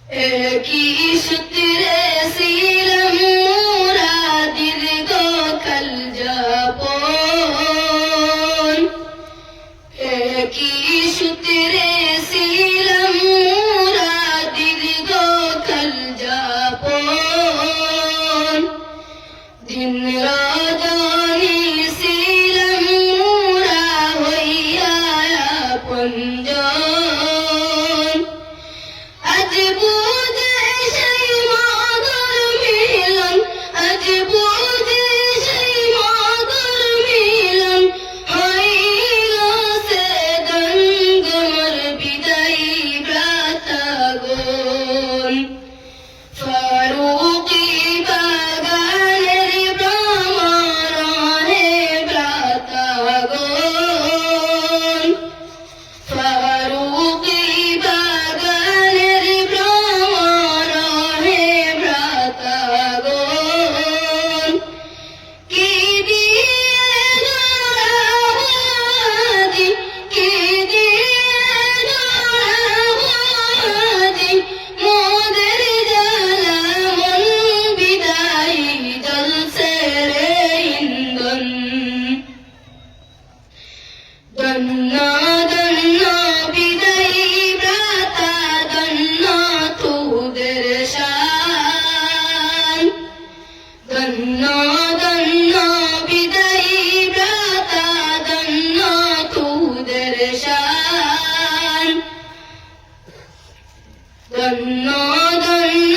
একই সূত্রে ছিলাম মোরা দীর্ঘকাল যাপন, একই সূত্রে ছিলাম মোরা দীর্ঘকাল যাপন। দিন রজনী ছিলাম মোরা হইয়া আপনজন। আজ বুঝে সেই মধুর মিলন, আজ বুঝে সেই মধুর মিলন, হইল সেদিন গোর বিদায়ী ভ্রাতাগণ। ফারুকী বাগানের ভ্রমর হে ভ্রাতাগণ, ফারুকী বাগানের ভ্রমর হে ভ্রাতাগণ। কি দিয়ে জোড়াবাদি, কি দিয়ে জোড়াবাদি, মোদের জ্বালা মন বিদায়ী জ্বলছে রে ইন্ধন। ধন্য ধন্য বিদায়ী ভ্রাতা, ধন্য তোদের শান। ধন্য ধন্য বিদায়ী ভ্রাতা, ধন্য তোদের শান। ধন্য ধন্য